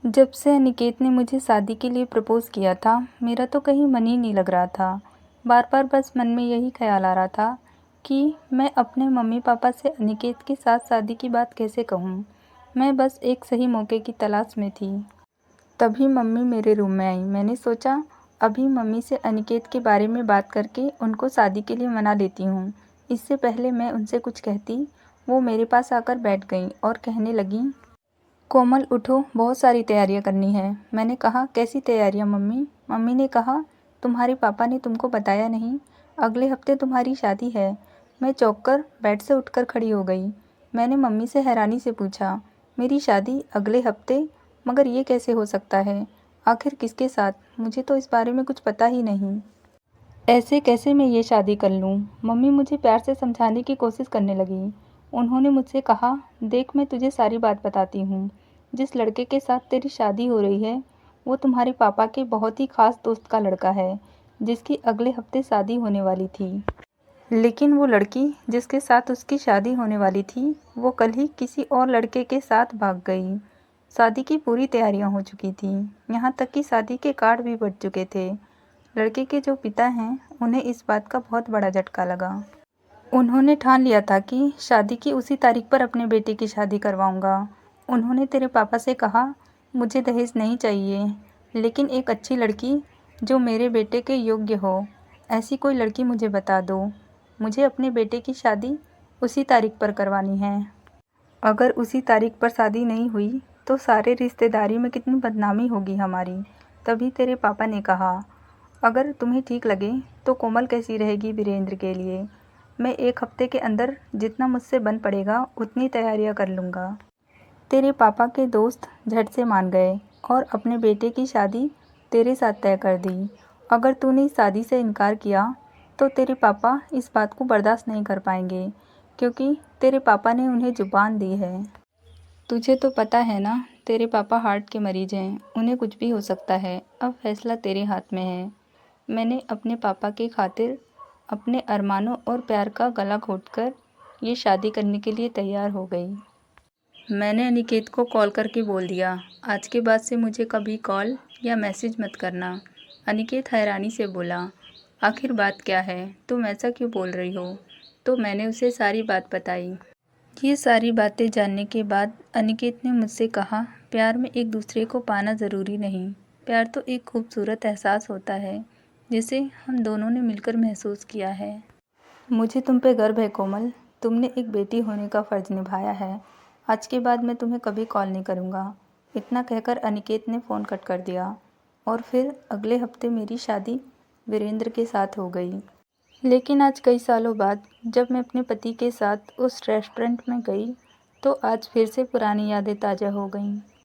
जब से अनिकेत ने मुझे शादी के लिए प्रपोज़ किया था, मेरा तो कहीं मन ही नहीं लग रहा था। बार-बार बस मन में यही ख़्याल आ रहा था कि मैं अपने मम्मी-पापा से अनिकेत के साथ शादी की बात कैसे कहूँ। मैं बस एक सही मौके की तलाश में थी। तभी मम्मी मेरे रूम में आई। मैंने सोचा अभी मम्मी से अनिकेत के बारे में बात करके उनको शादी के लिए मना लेती हूँ। इससे पहले मैं उनसे कुछ कहती, वो मेरे पास आकर बैठ गईं और कहने लगीं, कोमल उठो, बहुत सारी तैयारियां करनी है। मैंने कहा, कैसी तैयारियां मम्मी? मम्मी ने कहा, तुम्हारे पापा ने तुमको बताया नहीं, अगले हफ्ते तुम्हारी शादी है। मैं चौंक कर बेड से उठकर खड़ी हो गई। मैंने मम्मी से हैरानी से पूछा, मेरी शादी अगले हफ्ते? मगर ये कैसे हो सकता है? आखिर किसके साथ? मुझे तो इस बारे में कुछ पता ही नहीं। ऐसे कैसे मैं ये शादी कर लूँ? मम्मी मुझे प्यार से समझाने की कोशिश करने लगी। उन्होंने मुझसे कहा, देख मैं तुझे सारी बात बताती हूँ। जिस लड़के के साथ तेरी शादी हो रही है, वो तुम्हारे पापा के बहुत ही खास दोस्त का लड़का है, जिसकी अगले हफ्ते शादी होने वाली थी। लेकिन वो लड़की जिसके साथ उसकी शादी होने वाली थी, वो कल ही किसी और लड़के के साथ भाग गई। शादी की पूरी तैयारियां हो चुकी थीं, यहाँ तक कि शादी के कार्ड भी बट चुके थे। लड़के के जो पिता हैं, उन्हें इस बात का बहुत बड़ा झटका लगा। उन्होंने ठान लिया था कि शादी की उसी तारीख पर अपने बेटे की शादी करवाऊंगा। उन्होंने तेरे पापा से कहा, मुझे दहेज नहीं चाहिए, लेकिन एक अच्छी लड़की जो मेरे बेटे के योग्य हो, ऐसी कोई लड़की मुझे बता दो। मुझे अपने बेटे की शादी उसी तारीख पर करवानी है। अगर उसी तारीख पर शादी नहीं हुई तो सारे रिश्तेदारी में कितनी बदनामी होगी हमारी। तभी तेरे पापा ने कहा, अगर तुम्हें ठीक लगे तो कोमल कैसी रहेगी वीरेंद्र के लिए। मैं एक हफ्ते के अंदर जितना मुझसे बन पड़ेगा उतनी तैयारियां कर लूँगा। तेरे पापा के दोस्त झट से मान गए और अपने बेटे की शादी तेरे साथ तय कर दी। अगर तूने इस शादी से इनकार किया तो तेरे पापा इस बात को बर्दाश्त नहीं कर पाएंगे, क्योंकि तेरे पापा ने उन्हें जुबान दी है। तुझे तो पता है ना, तेरे पापा हार्ट के मरीज हैं, उन्हें कुछ भी हो सकता है। अब फैसला तेरे हाथ में है। मैंने अपने पापा की खातिर अपने अरमानों और प्यार का गला घोटकर ये शादी करने के लिए तैयार हो गई। मैंने अनिकेत को कॉल करके बोल दिया, आज के बाद से मुझे कभी कॉल या मैसेज मत करना। अनिकेत हैरानी से बोला, आखिर बात क्या है? तुम ऐसा क्यों बोल रही हो? तो मैंने उसे सारी बात बताई। ये सारी बातें जानने के बाद अनिकेत ने मुझसे कहा, प्यार में एक दूसरे को पाना ज़रूरी नहीं। प्यार तो एक खूबसूरत एहसास होता है, जिसे हम दोनों ने मिलकर महसूस किया है। मुझे तुम पे गर्व है कोमल, तुमने एक बेटी होने का फ़र्ज़ निभाया है। आज के बाद मैं तुम्हें कभी कॉल नहीं करूँगा। इतना कहकर अनिकेत ने फ़ोन कट कर दिया और फिर अगले हफ्ते मेरी शादी वीरेंद्र के साथ हो गई। लेकिन आज कई सालों बाद जब मैं अपने पति के साथ उस रेस्टोरेंट में गई, तो आज फिर से पुरानी यादें ताज़ा हो गईं।